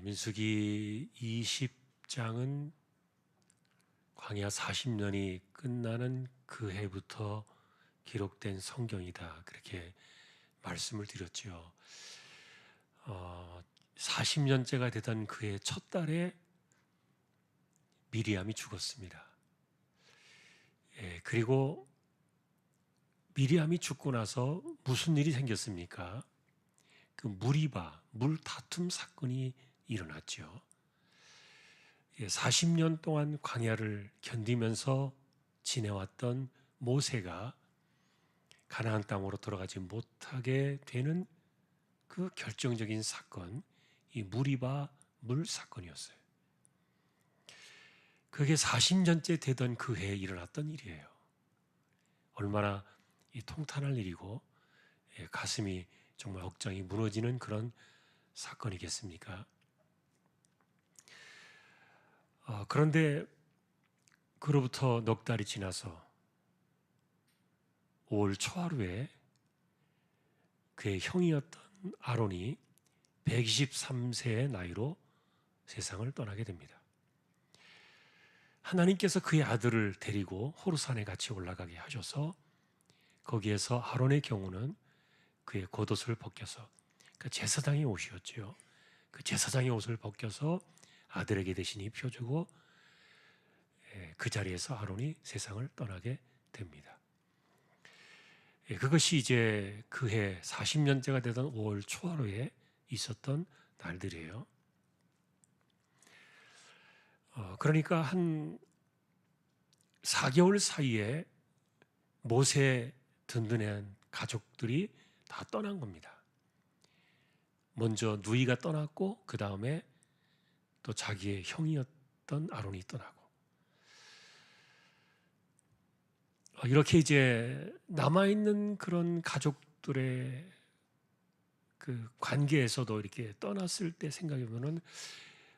민수기 20장은 광야 40년이 끝나는 그 해부터 기록된 성경이다. 그렇게 말씀을 드렸죠. 40년째가 되던 그해 첫 달에 미리암이 죽었습니다. 그리고 미리암이 죽고 나서 무슨 일이 생겼습니까? 그 무리바, 물 다툼 사건이 일어났죠. 40년 동안 광야를 견디면서 지내왔던 모세가 가나안 땅으로 들어가지 못하게 되는 그 결정적인 사건, 이 무리바 물 사건이었어요. 그게 40년째 되던 그 해에 일어났던 일이에요. 얼마나 이 통탄할 일이고 가슴이 정말 억장이 무너지는 그런 사건이겠습니까? 그런데 그로부터 넉 달이 지나서 5월 초하루에 그의 형이었던 아론이 123세의 나이로 세상을 떠나게 됩니다. 하나님께서 그의 아들을 데리고 호르산에 같이 올라가게 하셔서 거기에서 아론의 경우는 그의 겉옷을 벗겨서 그 제사장의 옷이었죠. 그 제사장의 옷을 벗겨서 아들에게 대신 입혀주고 그 자리에서 아론이 세상을 떠나게 됩니다. 그것이 이제 그해 40년째가 되던 5월 초하루에 있었던 날들이에요. 그러니까 한 4개월 사이에 모세 든든한 가족들이 다 떠난 겁니다. 먼저 누이가 떠났고 그 다음에 또 자기의 형이었던 아론이 떠나고 이렇게 이제 남아있는 그런 가족들의 그 관계에서도 이렇게 떠났을 때 생각해보면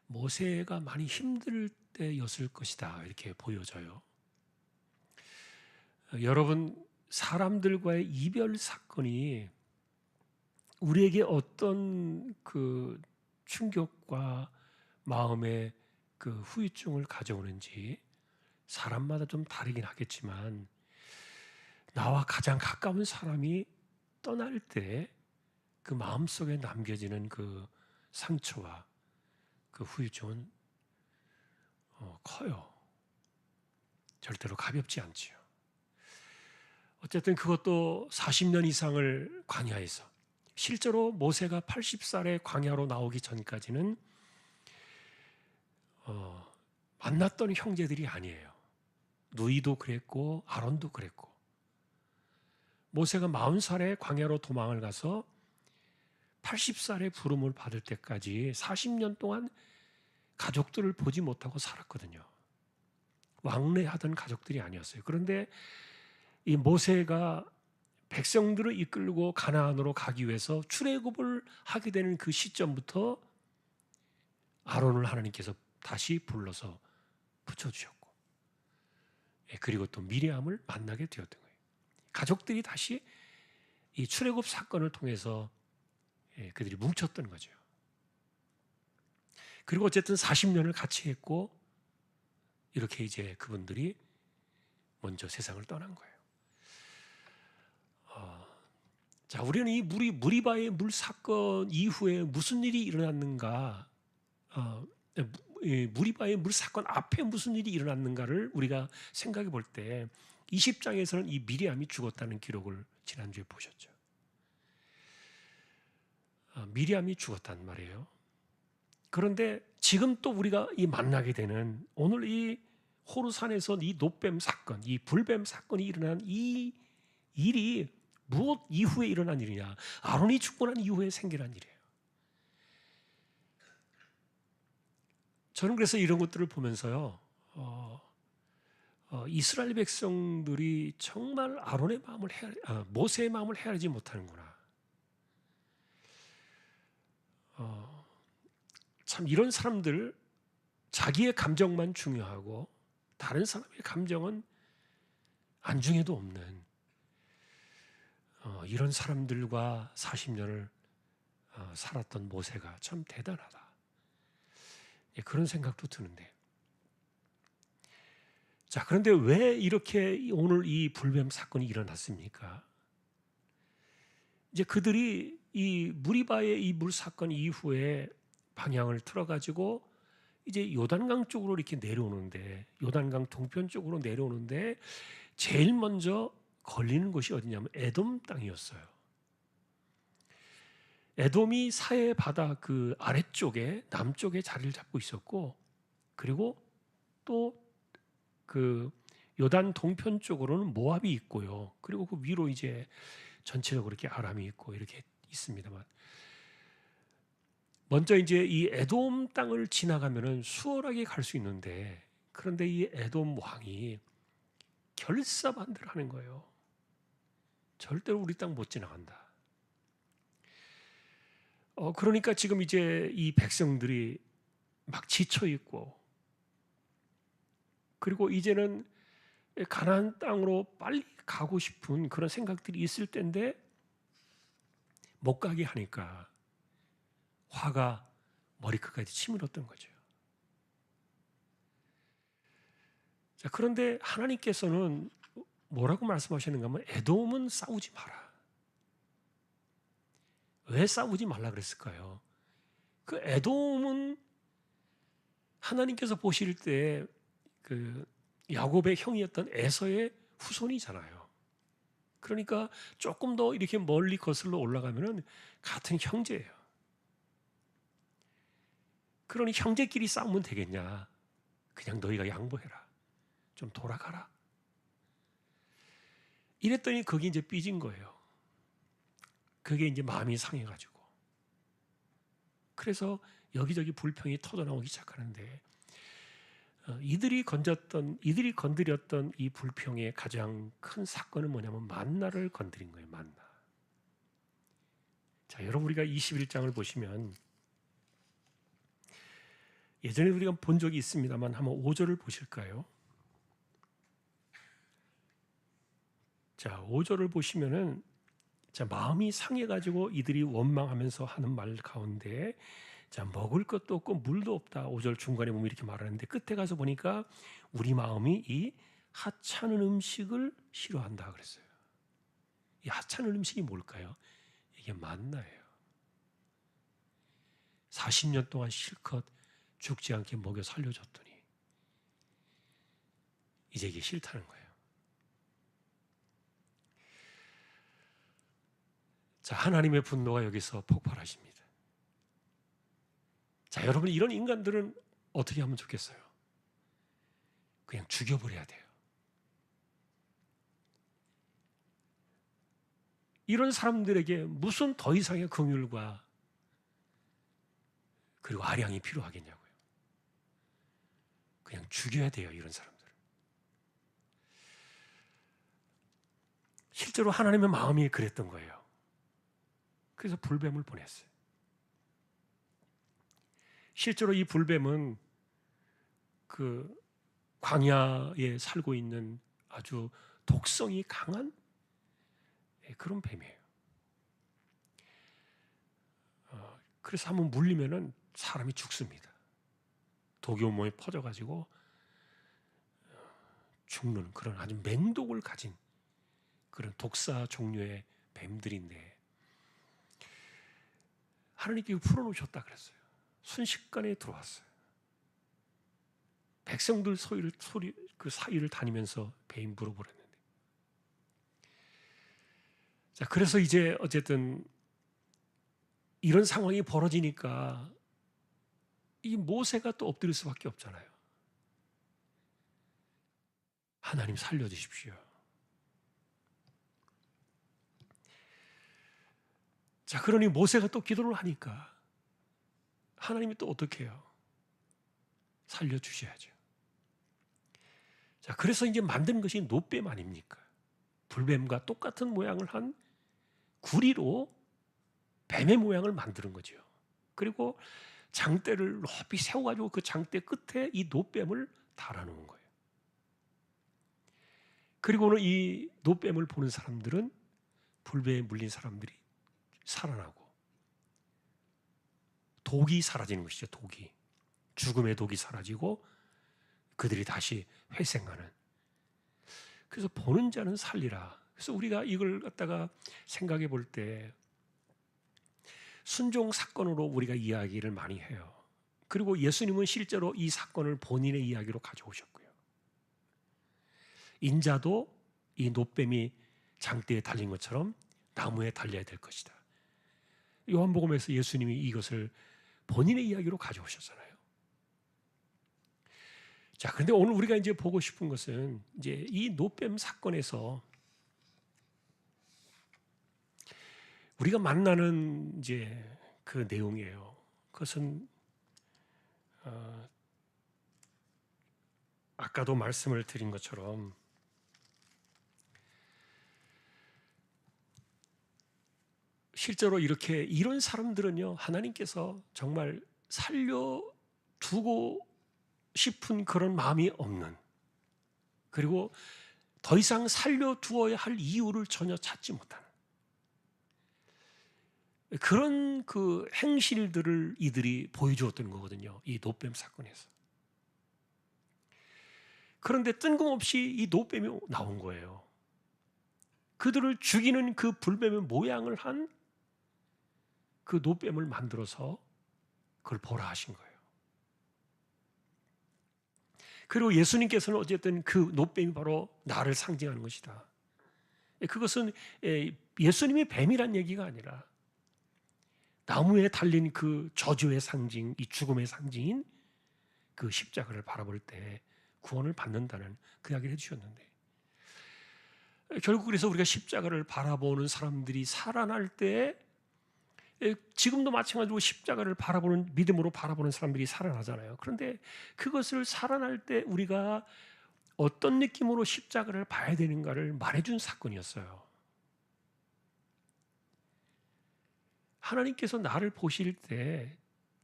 모세가 많이 힘들 때였을 것이다 이렇게 보여져요. 여러분, 사람들과의 이별 사건이 우리에게 어떤 그 충격과 마음의 그 후유증을 가져오는지 사람마다 좀 다르긴 하겠지만 나와 가장 가까운 사람이 떠날 때 그 마음속에 남겨지는 그 상처와 그 후유증은 커요. 절대로 가볍지 않지요. 어쨌든 그것도 40년 이상을 광야에서 실제로 모세가 80살에 광야로 나오기 전까지는 만났던 형제들이 아니에요. 누이도 그랬고 아론도 그랬고 모세가 40살에 광야로 도망을 가서 80살에 부름을 받을 때까지 40년 동안 가족들을 보지 못하고 살았거든요. 왕래하던 가족들이 아니었어요. 그런데 이 모세가 백성들을 이끌고 가나안으로 가기 위해서 출애굽을 하게 되는 그 시점부터 아론을 하나님께서 다시 불러서 붙여주셨고 그리고 또 미리암을 만나게 되었던 거예요. 가족들이 다시 이 출애굽 사건을 통해서 그들이 뭉쳤던 거죠. 그리고 어쨌든 40년을 같이 했고 이렇게 이제 그분들이 먼저 세상을 떠난 거예요. 자, 우리는 이 무리바의 물 사건 이후에 무슨 일이 일어났는가, 무리바의 물 사건 앞에 무슨 일이 일어났는가를 우리가 생각해 볼 때 20장에서는 이 미리암이 죽었다는 기록을 지난주에 보셨죠. 미리암이 죽었단 말이에요. 그런데 지금 또 우리가 이 만나게 되는 오늘 이 호르산에서 이 노뱀 사건, 이 불뱀 사건이 일어난 이 일이 무엇 이후에 일어난 일이냐? 아론이 죽고 난 이후에 생겨난 일이에요. 저는 그래서 이런 것들을 보면서요, 이스라엘 백성들이 정말 아론의 마음을 모세의 마음을 헤아리지 못하는구나. 참 이런 사람들 자기의 감정만 중요하고 다른 사람의 감정은 안중에도 없는 이런 사람들과 40년을 살았던 모세가 참 대단하다. 그런 생각도 드는데. 자, 그런데 왜 이렇게 오늘 이 불뱀 사건이 일어났습니까? 이제 그들이 이 무리바의 이 물 사건 이후에 방향을 틀어가지고 이제 요단강 쪽으로 이렇게 내려오는데, 요단강 동편 쪽으로 내려오는데 제일 먼저 걸리는 곳이 어디냐면 에돔 땅이었어요. 에돔이 사해 바다 그 아래쪽에 남쪽에 자리를 잡고 있었고, 그리고 또 그 요단 동편 쪽으로는 모압이 있고요. 그리고 그 위로 이제 전체적으로 이렇게 아람이 있고 이렇게 있습니다만, 먼저 이제 이 에돔 땅을 지나가면은 수월하게 갈 수 있는데, 그런데 이 에돔 왕이 결사반대를 하는 거예요. 절대로 우리 땅 못 지나간다. 그러니까 지금 이제 이 백성들이 막 지쳐 있고, 그리고 이제는 가나안 땅으로 빨리 가고 싶은 그런 생각들이 있을 때인데 못 가게 하니까 화가 머리끝까지 치밀었던 거죠. 자, 그런데 하나님께서는 뭐라고 말씀하시는가 하면 에돔은 싸우지 마라. 왜 싸우지 말라 그랬을까요? 그 에돔은 하나님께서 보실 때 그 야곱의 형이었던 에서의 후손이잖아요. 그러니까 조금 더 이렇게 멀리 거슬러 올라가면은 같은 형제예요. 그러니 형제끼리 싸우면 되겠냐? 그냥 너희가 양보해라. 좀 돌아가라. 이랬더니 그게 이제 삐진 거예요. 그게 이제 마음이 상해가지고. 그래서 여기저기 불평이 터져나오기 시작하는데, 이들이 건드렸던 이 불평의 가장 큰 사건은 뭐냐면 만나를 건드린 거예요. 만나. 자, 여러분 우리가 21장을 보시면 예전에 우리가 본 적이 있습니다만 한번 5절을 보실까요? 자, 5절을 보시면은, 자, 마음이 상해가지고 이들이 원망하면서 하는 말 가운데, 자, 먹을 것도 없고 물도 없다. 5절 중간에 보면 이렇게 말하는데, 끝에 가서 보니까 우리 마음이 이 하찮은 음식을 싫어한다 그랬어요. 이 하찮은 음식이 뭘까요? 이게 만나예요. 40년 동안 실컷 죽지 않게 먹여 살려줬더니 이제 이게 싫다는 거예요. 자, 하나님의 분노가 여기서 폭발하십니다. 자, 여러분 이런 인간들은 어떻게 하면 좋겠어요? 그냥 죽여버려야 돼요. 이런 사람들에게 무슨 더 이상의 긍휼과 그리고 아량이 필요하겠냐고요. 그냥 죽여야 돼요, 이런 사람들을. 실제로 하나님의 마음이 그랬던 거예요. 그래서 불뱀을 보냈어요. 실제로 이 불뱀은 그 광야에 살고 있는 아주 독성이 강한 그런 뱀이에요. 그래서 한번 물리면은 사람이 죽습니다. 독이 온몸에 퍼져가지고 죽는 그런 아주 맹독을 가진 그런 독사 종류의 뱀들인데, 하나님께 풀어놓으셨다 그랬어요. 순식간에 들어왔어요. 백성들 그 사이를 다니면서 뱀 물어버렸는데. 자, 그래서 이제 어쨌든 이런 상황이 벌어지니까 이 모세가 또 엎드릴 수밖에 없잖아요. 하나님 살려주십시오. 자, 그러니 모세가 또 기도를 하니까 하나님이 또 어떻게 해요? 살려주셔야죠. 자, 그래서 이제 만든 것이 노뱀 아닙니까? 불뱀과 똑같은 모양을 한 구리로 뱀의 모양을 만드는 거죠. 그리고 장대를 높이 세워가지고 그 장대 끝에 이 노뱀을 달아놓은 거예요. 그리고는 이 노뱀을 보는 사람들은 불뱀에 물린 사람들이 살아나고 독이 사라지는 것이죠. 독이. 죽음의 독이 사라지고 그들이 다시 회생하는. 그래서 보는 자는 살리라. 그래서 우리가 이걸 갖다가 생각해 볼 때 순종 사건으로 우리가 이야기를 많이 해요. 그리고 예수님은 실제로 이 사건을 본인의 이야기로 가져오셨고요. 인자도 이 노뱀이 장대에 달린 것처럼 나무에 달려야 될 것이다. 요한복음에서 예수님이 이것을 본인의 이야기로 가져오셨잖아요. 자, 그런데 오늘 우리가 이제 보고 싶은 것은 이제 이 노뱀 사건에서 우리가 만나는 이제 그 내용이에요. 그것은 아까도 말씀을 드린 것처럼 실제로 이렇게 이런 사람들은요, 하나님께서 정말 살려두고 싶은 그런 마음이 없는, 그리고 더 이상 살려두어야 할 이유를 전혀 찾지 못하는 그런 그 행실들을 이들이 보여주었던 거거든요. 이 노뱀 사건에서. 그런데 뜬금없이 이 노뱀이 나온 거예요. 그들을 죽이는 그 불뱀의 모양을 한 그 노뱀을 만들어서 그걸 보라 하신 거예요. 그리고 예수님께서는 어쨌든 그 노뱀이 바로 나를 상징하는 것이다. 그것은 예수님이 뱀이란 얘기가 아니라 나무에 달린 그 저주의 상징, 이 죽음의 상징인 그 십자가를 바라볼 때 구원을 받는다는 그 이야기를 해주셨는데, 결국 그래서 우리가 십자가를 바라보는 사람들이 살아날 때 지금도 마찬가지로 십자가를 바라보는, 믿음으로 바라보는 사람들이 살아나잖아요. 그런데 그것을 살아날 때 우리가 어떤 느낌으로 십자가를 봐야 되는가를 말해준 사건이었어요. 하나님께서 나를 보실 때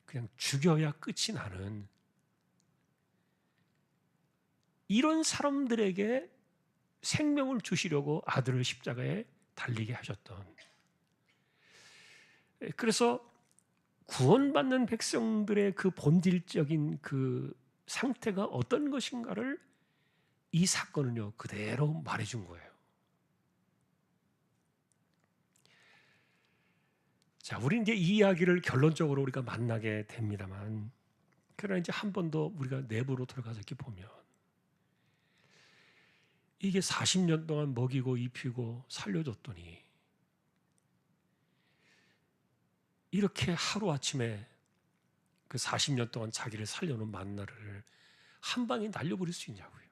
그냥 죽여야 끝이 나는 이런 사람들에게 생명을 주시려고 아들을 십자가에 달리게 하셨던, 그래서 구원받는 백성들의 그 본질적인 그 상태가 어떤 것인가를 이 사건은요 그대로 말해준 거예요. 자, 우리 이제 이 이야기를 결론적으로 우리가 만나게 됩니다만, 그러나 이제 한 번 더 우리가 내부로 들어가서 이렇게 보면 이게 40년 동안 먹이고 입히고 살려줬더니 이렇게 하루아침에 그 40년 동안 자기를 살려놓은 만나를 한 방에 날려버릴 수 있냐고요.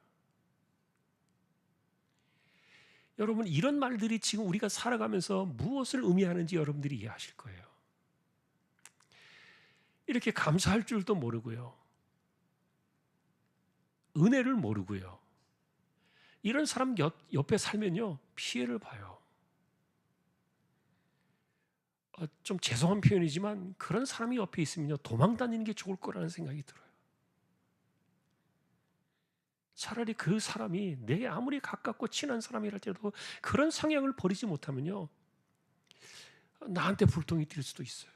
여러분, 이런 말들이 지금 우리가 살아가면서 무엇을 의미하는지 여러분들이 이해하실 거예요. 이렇게 감사할 줄도 모르고요, 은혜를 모르고요, 이런 사람 옆에 살면요 피해를 봐요. 좀 죄송한 표현이지만 그런 사람이 옆에 있으면요 도망 다니는 게 좋을 거라는 생각이 들어요. 차라리 그 사람이 내게 아무리 가깝고 친한 사람이랄지라도 그런 성향을 버리지 못하면요 나한테 불똥이 튈 수도 있어요.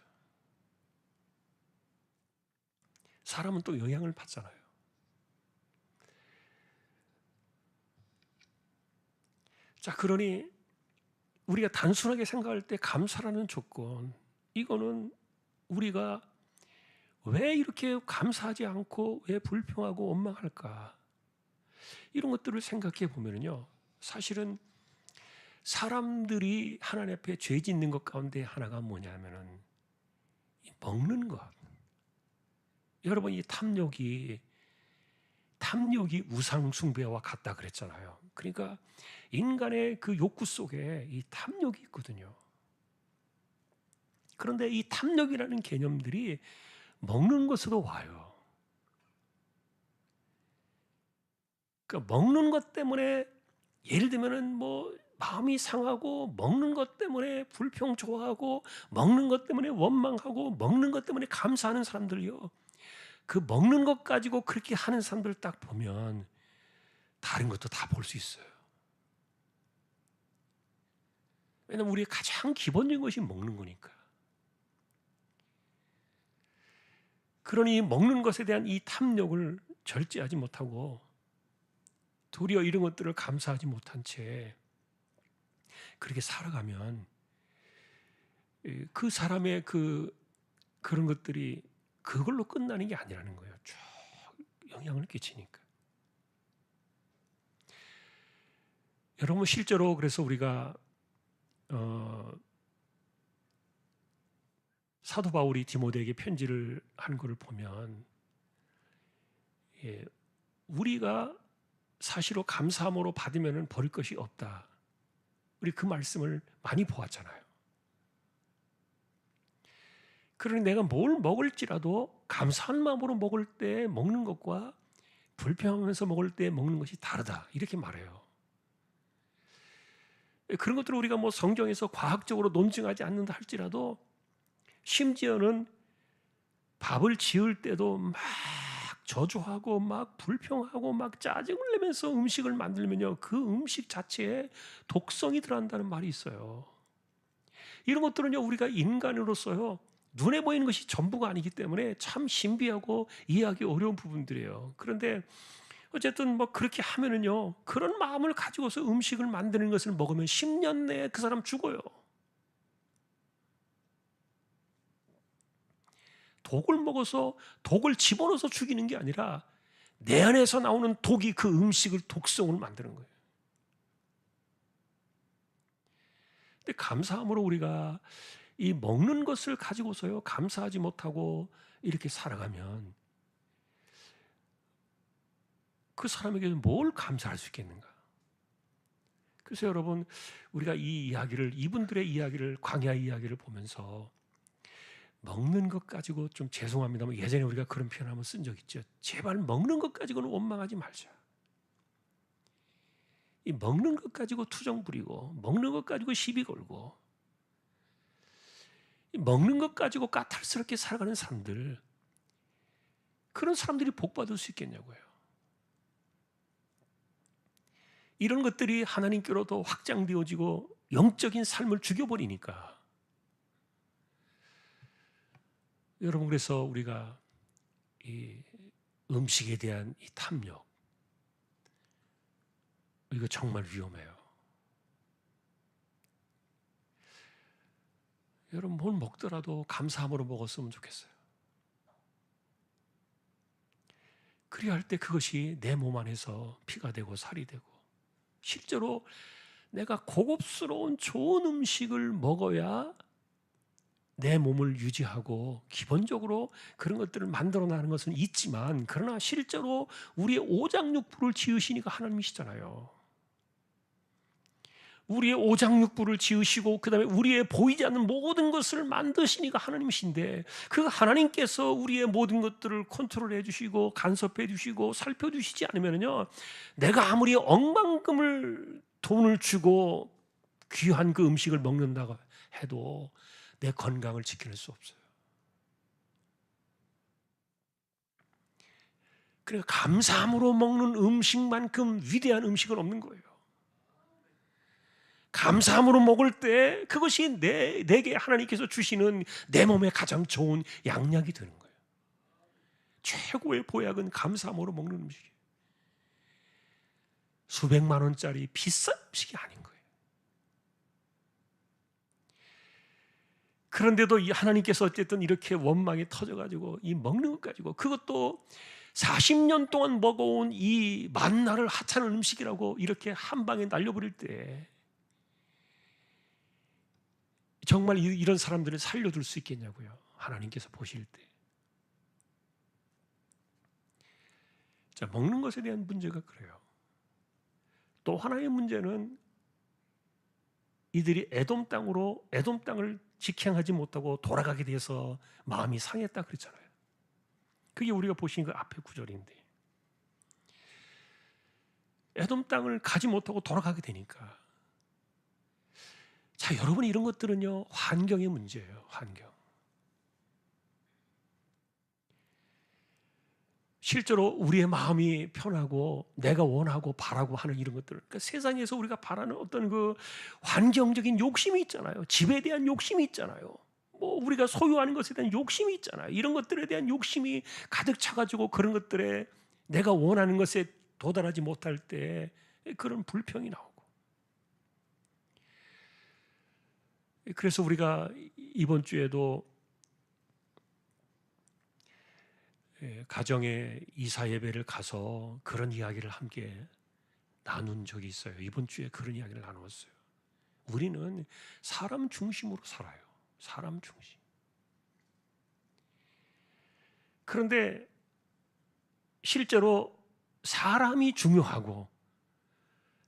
사람은 또 영향을 받잖아요. 자, 그러니 우리가 단순하게 생각할 때 감사라는 조건, 이거는 우리가 왜 이렇게 감사하지 않고 왜 불평하고 원망할까, 이런 것들을 생각해 보면요 사실은 사람들이 하나님 앞에 죄 짓는 것 가운데 하나가 뭐냐면은 먹는 것. 여러분, 이 탐욕이 우상 숭배와 같다 그랬잖아요. 그러니까 인간의 그 욕구 속에 이 탐욕이 있거든요. 그런데 이 탐욕이라는 개념들이 먹는 것으로 와요. 그러니까 먹는 것 때문에, 예를 들면은 뭐 마음이 상하고, 먹는 것 때문에 불평 좋아하고, 먹는 것 때문에 원망하고, 먹는 것 때문에 감사하는 사람들요, 그 먹는 것 가지고 그렇게 하는 사람들 딱 보면 다른 것도 다 볼 수 있어요. 왜냐하면 우리의 가장 기본적인 것이 먹는 거니까. 그러니 먹는 것에 대한 이 탐욕을 절제하지 못하고 도리어 이런 것들을 감사하지 못한 채 그렇게 살아가면 그 사람의 그런 것들이 그걸로 끝나는 게 아니라는 거예요. 쭉 영향을 끼치니까. 여러분 실제로 그래서 우리가 사도 바울이 디모데에게 편지를 한 것을 보면 우리가 사실로 감사함으로 받으면 버릴 것이 없다. 우리 그 말씀을 많이 보았잖아요. 그러니 내가 뭘 먹을지라도 감사한 마음으로 먹을 때 먹는 것과 불평하면서 먹을 때 먹는 것이 다르다. 이렇게 말해요. 그런 것들을 우리가 뭐 성경에서 과학적으로 논증하지 않는다 할지라도 심지어는 밥을 지을 때도 막 저주하고 막 불평하고 막 짜증을 내면서 음식을 만들면요, 그 음식 자체에 독성이 들어간다는 말이 있어요. 이런 것들은요, 우리가 인간으로서요 눈에 보이는 것이 전부가 아니기 때문에 참 신비하고 이해하기 어려운 부분들이에요. 그런데 어쨌든 뭐 그렇게 하면은요, 그런 마음을 가지고서 음식을 만드는 것을 먹으면 10년 내에 그 사람 죽어요. 독을 먹어서 독을 집어넣어서 죽이는 게 아니라 내 안에서 나오는 독이 그 음식을 독성을 만드는 거예요. 근데 감사함으로 우리가 이 먹는 것을 가지고서요 감사하지 못하고 이렇게 살아가면 그 사람에게 뭘 감사할 수 있겠는가? 그래서 여러분 우리가 이 이야기를, 이분들의 이야기를, 광야 이야기를 보면서 먹는 것 가지고 좀 죄송합니다만 예전에 우리가 그런 표현 한번 쓴 적 있죠. 제발 먹는 것 가지고는 원망하지 말자. 이 먹는 것 가지고 투정 부리고 먹는 것 가지고 시비 걸고 이 먹는 것 가지고 까탈스럽게 살아가는 사람들, 그런 사람들이 복 받을 수 있겠냐고요. 이런 것들이 하나님께로 더 확장되어지고 영적인 삶을 죽여버리니까 여러분, 그래서 우리가 이 음식에 대한 이 탐욕, 이거 정말 위험해요. 여러분 뭘 먹더라도 감사함으로 먹었으면 좋겠어요. 그래야 할 때 그것이 내 몸 안에서 피가 되고 살이 되고, 실제로 내가 고급스러운 좋은 음식을 먹어야 내 몸을 유지하고 기본적으로 그런 것들을 만들어 나가는 것은 있지만, 그러나 실제로 우리의 오장육부를 지으시니까 하나님이시잖아요. 우리의 오장육부를 지으시고 그 다음에 우리의 보이지 않는 모든 것을 만드시니까 하나님이신데, 그 하나님께서 우리의 모든 것들을 컨트롤해 주시고 간섭해 주시고 살펴주시지 않으면요, 내가 아무리 억만금을 돈을 주고 귀한 그 음식을 먹는다고 해도 내 건강을 지켜낼 수 없어요. 그러니까 감사함으로 먹는 음식만큼 위대한 음식은 없는 거예요. 감사함으로 먹을 때 그것이 내게 하나님께서 주시는 내 몸에 가장 좋은 양약이 되는 거예요. 최고의 보약은 감사함으로 먹는 음식이에요. 수백만 원짜리 비싼 음식이 아닌 거예요. 그런데도 이 하나님께서 어쨌든 이렇게 원망이 터져가지고 이 먹는 것 가지고, 그것도 40년 동안 먹어온 이 만나를 하찮은 음식이라고 이렇게 한 방에 날려버릴 때 정말 이런 사람들을 살려둘 수 있겠냐고요, 하나님께서 보실 때. 자, 먹는 것에 대한 문제가 그래요. 또 하나의 문제는 이들이 에돔 땅을 직행하지 못하고 돌아가게 돼서 마음이 상했다 그랬잖아요. 그게 우리가 보신 그 앞에 구절인데, 에돔 땅을 가지 못하고 돌아가게 되니까, 자, 여러분 이런 것들은요 환경의 문제예요. 환경. 실제로 우리의 마음이 편하고 내가 원하고 바라고 하는 이런 것들, 그러니까 세상에서 우리가 바라는 어떤 그 환경적인 욕심이 있잖아요. 집에 대한 욕심이 있잖아요. 뭐 우리가 소유하는 것에 대한 욕심이 있잖아요. 이런 것들에 대한 욕심이 가득 차가지고 그런 것들에 내가 원하는 것에 도달하지 못할 때 그런 불평이 나오고. 그래서 우리가 이번 주에도 가정의 이사 예배를 가서 그런 이야기를 함께 나눈 적이 있어요. 이번 주에 그런 이야기를 나누었어요. 우리는 사람 중심으로 살아요. 사람 중심. 그런데 실제로 사람이 중요하고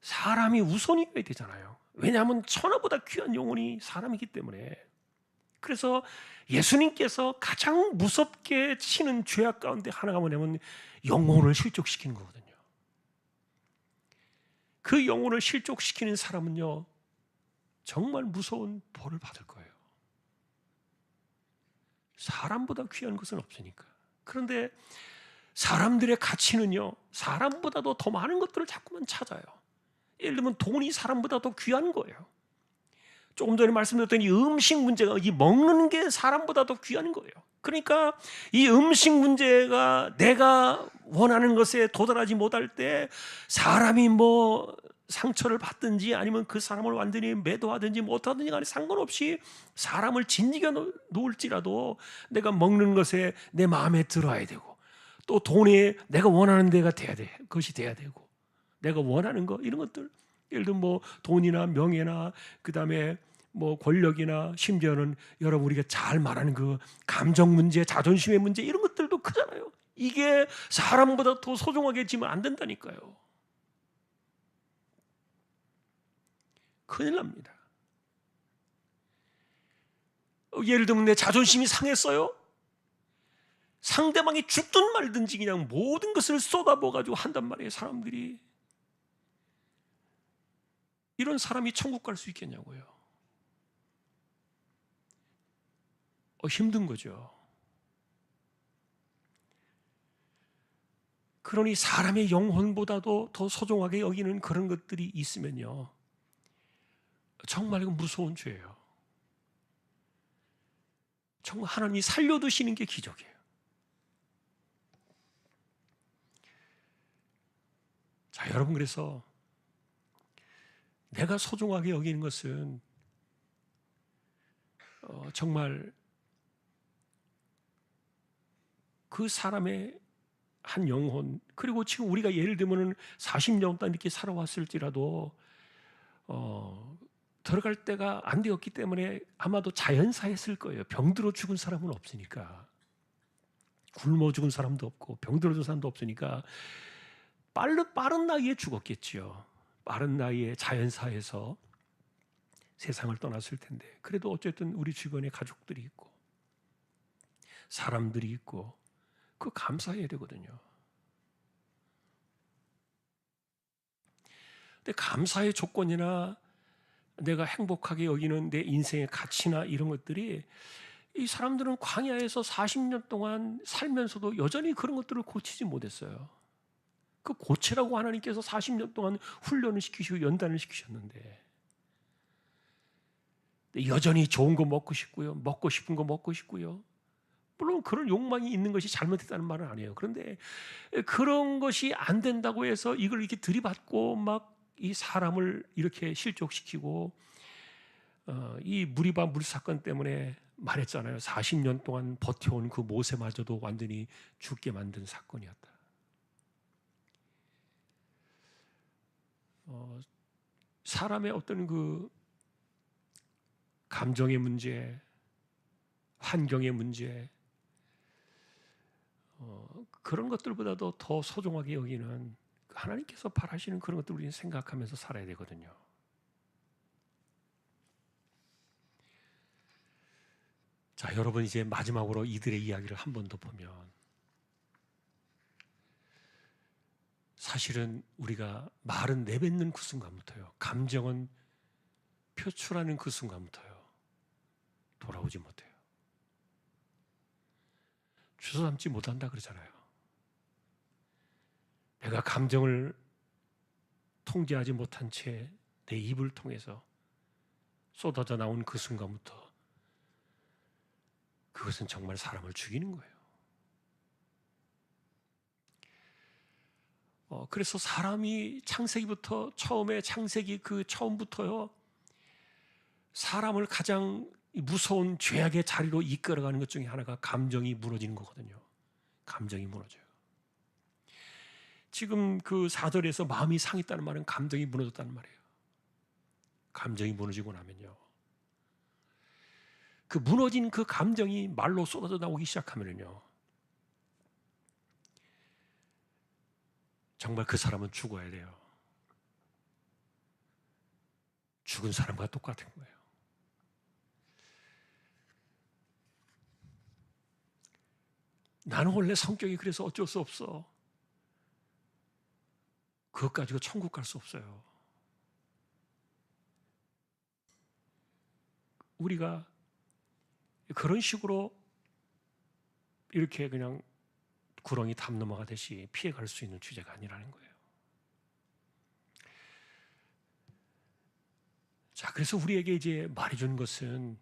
사람이 우선이어야 되잖아요. 왜냐하면 천하보다 귀한 영혼이 사람이기 때문에. 그래서 예수님께서 가장 무섭게 치는 죄악 가운데 하나가 뭐냐면 영혼을 실족시키는 거거든요. 그 영혼을 실족시키는 사람은요, 정말 무서운 벌을 받을 거예요. 사람보다 귀한 것은 없으니까. 그런데 사람들의 가치는요, 사람보다도 더 많은 것들을 자꾸만 찾아요. 예를 들면 돈이 사람보다 더 귀한 거예요. 조금 전에 말씀드렸던 이 음식 문제가, 이 먹는 게 사람보다 더 귀한 거예요. 그러니까 이 음식 문제가 내가 원하는 것에 도달하지 못할 때 사람이 뭐 상처를 받든지 아니면 그 사람을 완전히 매도하든지 못하든지 간에 상관없이 사람을 진지게 놓을지라도 내가 먹는 것에 내 마음에 들어야 되고, 또 돈에 내가 원하는 데가 돼야 돼. 그것이 돼야 되고, 내가 원하는 거 이런 것들, 예를 들면 뭐 돈이나 명예나 그다음에 뭐 권력이나 심지어는 여러분 우리가 잘 말하는 그 감정 문제, 자존심의 문제 이런 것들도 크잖아요. 이게 사람보다 더 소중하게 지면 안 된다니까요. 큰일 납니다. 예를 들면 내 자존심이 상했어요. 상대방이 죽든 말든지 그냥 모든 것을 쏟아부어가지고 한단 말이에요. 사람들이. 이런 사람이 천국 갈 수 있겠냐고요. 힘든 거죠. 그러니 사람의 영혼보다도 더 소중하게 여기는 그런 것들이 있으면요, 정말 무서운 죄예요. 정말 하나님이 살려두시는 게 기적이에요. 자, 여러분, 그래서 내가 소중하게 여기는 것은 정말 그 사람의 한 영혼, 그리고 지금 우리가 예를 들면 40년 동안 이렇게 살아왔을지라도 들어갈 때가 안 되었기 때문에 아마도 자연사했을 거예요. 병들어 죽은 사람은 없으니까, 굶어 죽은 사람도 없고 병들어 죽은 사람도 없으니까 빠른 나이에 죽었겠지요. 빠른 나이에 자연사에서 세상을 떠났을 텐데, 그래도 어쨌든 우리 주변에 가족들이 있고 사람들이 있고 그 감사해야 되거든요. 근데 감사의 조건이나 내가 행복하게 여기는 내 인생의 가치나 이런 것들이, 이 사람들은 광야에서 40년 동안 살면서도 여전히 그런 것들을 고치지 못했어요. 그 고치라고 하나님께서 40년 동안 훈련을 시키시고 연단을 시키셨는데, 여전히 좋은 거 먹고 싶고요, 먹고 싶은 거 먹고 싶고요. 물론 그런 욕망이 있는 것이 잘못됐다는 말은 아니에요. 그런데 그런 것이 안 된다고 해서 이걸 이렇게 들이받고 막 이 사람을 이렇게 실족시키고, 이 무리바 물 사건 때문에 말했잖아요. 40년 동안 버텨온 그 모세마저도 완전히 죽게 만든 사건이었다. 사람의 어떤 그 감정의 문제, 환경의 문제, 그런 것들보다도 더 소중하게 여기는 하나님께서 바라시는 그런 것들을 우리는 생각하면서 살아야 되거든요. 자, 여러분, 이제 마지막으로 이들의 이야기를 한 번 더 보면, 사실은 우리가 말은 내뱉는 그 순간부터요, 감정은 표출하는 그 순간부터요, 돌아오지 못해요. 주워 담지 못한다 그러잖아요. 내가 감정을 통제하지 못한 채 내 입을 통해서 쏟아져 나온 그 순간부터 그것은 정말 사람을 죽이는 거예요. 그래서 사람이 창세기부터 처음에 창세기 그 처음부터요, 사람을 가장 무서운 죄악의 자리로 이끌어가는 것 중에 하나가 감정이 무너지는 거거든요. 감정이 무너져요. 지금 그 4절에서 마음이 상했다는 말은 감정이 무너졌다는 말이에요. 감정이 무너지고 나면요, 그 무너진 그 감정이 말로 쏟아져 나오기 시작하면요, 정말 그 사람은 죽어야 돼요. 죽은 사람과 똑같은 거예요. 나는 원래 성격이 그래서 어쩔 수 없어. 그것 가지고 천국 갈 수 없어요. 우리가 그런 식으로 이렇게 그냥 구렁이 담 넘어가듯이 피해갈 수 있는 주제가 아니라는 거예요. 자, 그래서 우리에게 이제 말해준 것은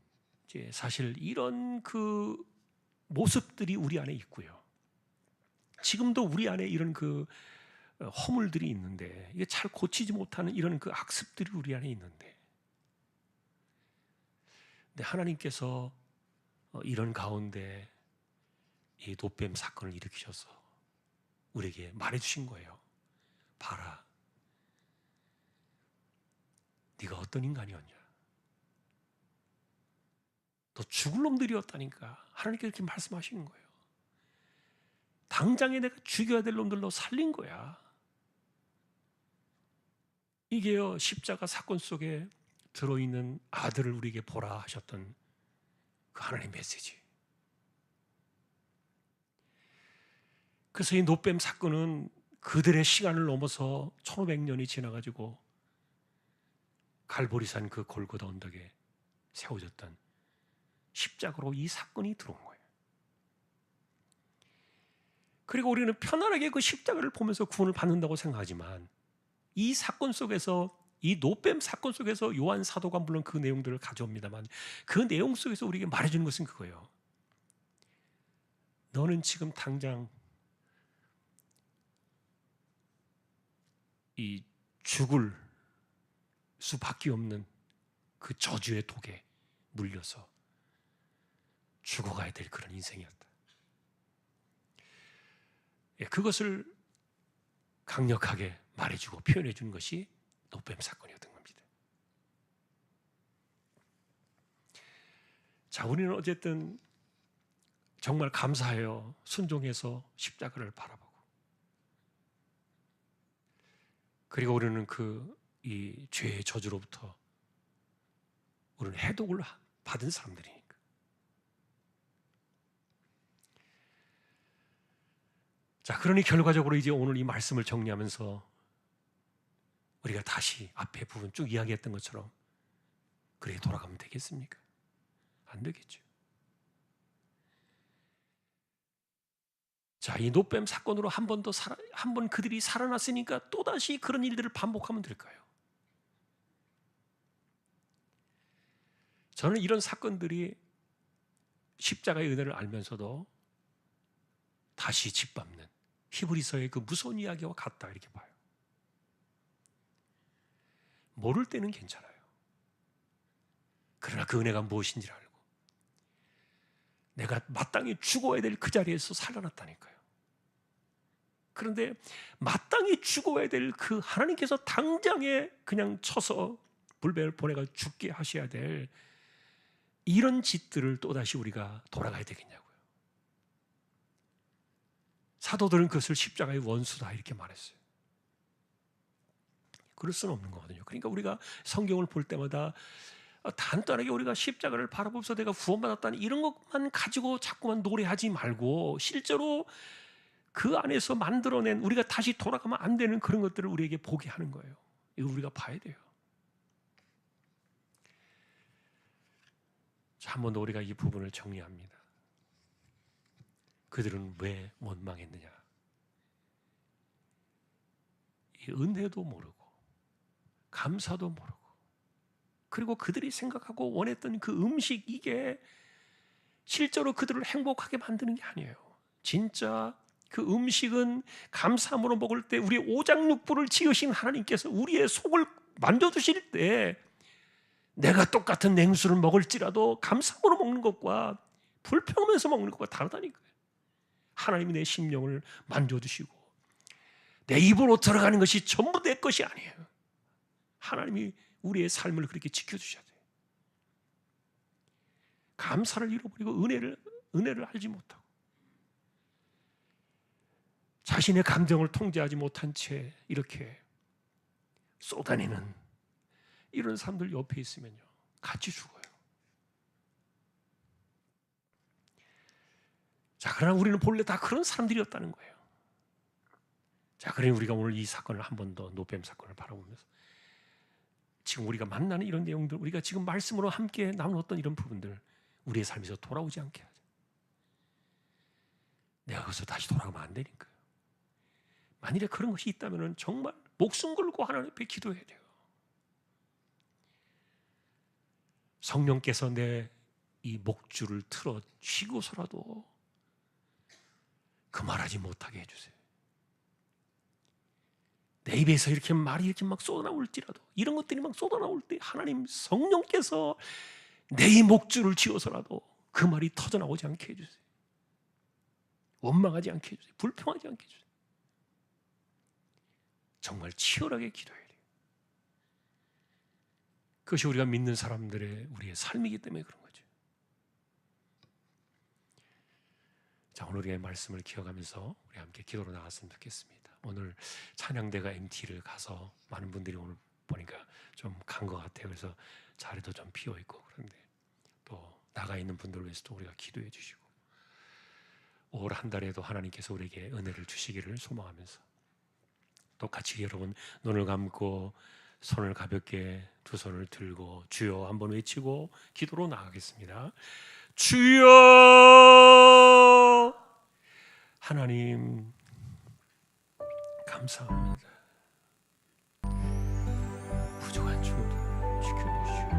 이제 사실 이런 그 모습들이 우리 안에 있고요. 지금도 우리 안에 이런 그 허물들이 있는데, 이게 잘 고치지 못하는 이런 그 악습들이 우리 안에 있는데, 근데 하나님께서 이런 가운데 이 노뱀 사건을 일으키셔서 우리에게 말해주신 거예요. 봐라, 네가 어떤 인간이었냐? 너 죽을 놈들이었다니까. 하나님께서 이렇게 말씀하시는 거예요. 당장에 내가 죽여야 될 놈들 너 살린 거야. 이게요, 십자가 사건 속에 들어있는 아들을 우리에게 보라 하셨던 그 하나님의 메시지. 그래서 이 노뱀 사건은 그들의 시간을 넘어서 1500년이 지나가지고 갈보리산 그 골고다 언덕에 세워졌던 십자가로 이 사건이 들어온 거예요. 그리고 우리는 편안하게 그 십자가를 보면서 구원을 받는다고 생각하지만, 이 사건 속에서, 이 노뱀 사건 속에서 요한 사도가 물론 그 내용들을 가져옵니다만, 그 내용 속에서 우리에게 말해주는 것은 그거예요. 너는 지금 당장 이 죽을 수밖에 없는 그 저주의 독에 물려서 죽어가야 될 그런 인생이었다. 그것을 강력하게 말해주고 표현해주는 것이 노뱀 사건이었던 겁니다. 자, 우리는 어쨌든 정말 감사해요. 순종해서 십자가를 바라보고, 그리고 우리는 이 죄의 저주로부터 우리는 해독을 받은 사람들이니까. 자, 그러니 결과적으로 이제 오늘 이 말씀을 정리하면서 우리가 다시 앞에 부분 쭉 이야기했던 것처럼 그렇게 돌아가면 되겠습니까? 안 되겠죠. 자, 이 노뱀 사건으로 한 번 그들이 살아났으니까 또다시 그런 일들을 반복하면 될까요? 저는 이런 사건들이 십자가의 은혜를 알면서도 다시 짓밟는 히브리서의 그 무서운 이야기와 같다, 이렇게 봐요. 모를 때는 괜찮아요. 그러나 그 은혜가 무엇인지를 알고 내가 마땅히 죽어야 될 그 자리에서 살아났다니까요. 그런데 마땅히 죽어야 될 그 하나님께서 당장에 그냥 쳐서 불배를 보내가 죽게 하셔야 될 이런 짓들을 또다시 우리가 돌아가야 되겠냐고요. 사도들은 그것을 십자가의 원수다 이렇게 말했어요. 그럴 수는 없는 거거든요. 그러니까 우리가 성경을 볼 때마다 단단하게 우리가 십자가를 바라보면서 내가 구원받았다는 이런 것만 가지고 자꾸만 노래하지 말고, 실제로 그 안에서 만들어낸, 우리가 다시 돌아가면 안 되는 그런 것들을 우리에게 보게 하는 거예요. 이거 우리가 봐야 돼요. 자, 한 번 더 우리가 이 부분을 정리합니다. 그들은 왜 원망했느냐? 이 은혜도 모르고 감사도 모르고, 그리고 그들이 생각하고 원했던 그 음식, 이게 실제로 그들을 행복하게 만드는 게 아니에요. 진짜 그 음식은 감사함으로 먹을 때 우리의 오장육부를 지으신 하나님께서 우리의 속을 만져주실 때 내가 똑같은 냉수를 먹을지라도 감사함으로 먹는 것과 불평하면서 먹는 것과 다르다니까요. 하나님이 내 심령을 만져주시고 내 입으로 들어가는 것이 전부 내 것이 아니에요. 하나님이 우리의 삶을 그렇게 지켜주셔야 돼요. 감사를 잃어버리고 은혜를 알지 못하고 자신의 감정을 통제하지 못한 채 이렇게 쏟아내는 이런 사람들 옆에 있으면요, 같이 죽어요. 자, 그러나 우리는 본래 다 그런 사람들이었다는 거예요. 자, 그러니 우리가 오늘 이 사건을 한 번 더, 노뱀 사건을 바라보면서 지금 우리가 만나는 이런 내용들, 우리가 지금 말씀으로 함께 나누었던 이런 부분들 우리의 삶에서 돌아오지 않게 하자. 내가 거기서 다시 돌아가면 안 되니까요. 만일에 그런 것이 있다면 정말 목숨 걸고 하나님 앞에 기도해야 돼요. 성령께서 내 이 목줄을 틀어 쥐고서라도 그 말하지 못하게 해주세요. 내 입에서 이렇게 말이 이렇게 막 쏟아나올지라도, 이런 것들이 막 쏟아나올 때 하나님 성령께서 내 이 목줄을 쥐어서라도 그 말이 터져나오지 않게 해주세요. 원망하지 않게 해주세요. 불평하지 않게 해주세요. 정말 치열하게 기도해야 돼요. 그것이 우리가 믿는 사람들의 우리의 삶이기 때문에 그런 거죠. 자, 오늘 우리의 말씀을 기억하면서 우리 함께 기도로 나갔으면 좋겠습니다. 오늘 찬양대가 MT를 가서 많은 분들이 오늘 보니까 좀 간 것 같아요. 그래서 자리도 좀 비어 있고, 그런데 또 나가 있는 분들을 위해서도 우리가 기도해 주시고 올 한 달에도 하나님께서 우리에게 은혜를 주시기를 소망하면서 또 같이 여러분 눈을 감고 손을 가볍게 두 손을 들고 주여 한번 외치고 기도로 나가겠습니다. 주여! 하나님 감사합니다. 부족한 충돌 지켜주시오.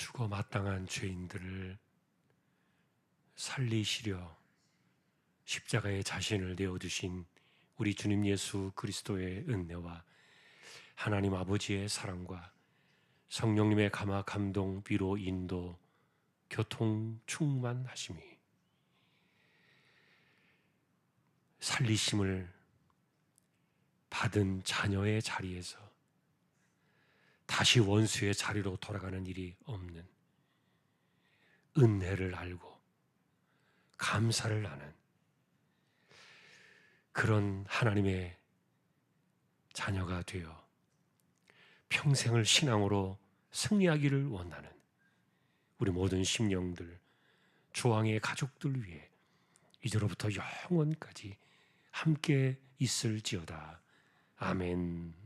죽어 마땅한 죄인들을 살리시려 십자가에 자신을 내어주신 우리 주님 예수 그리스도의 은혜와 하나님 아버지의 사랑과 성령님의 감화, 감동, 위로, 인도, 교통, 충만하심이 살리심을 받은 자녀의 자리에서 다시 원수의 자리로 돌아가는 일이 없는 은혜를 알고 감사를 하는 그런 하나님의 자녀가 되어 평생을 신앙으로 승리하기를 원하는 우리 모든 심령들, 주왕의 가족들 위해 이제로부터 영원까지 함께 있을지어다. 아멘.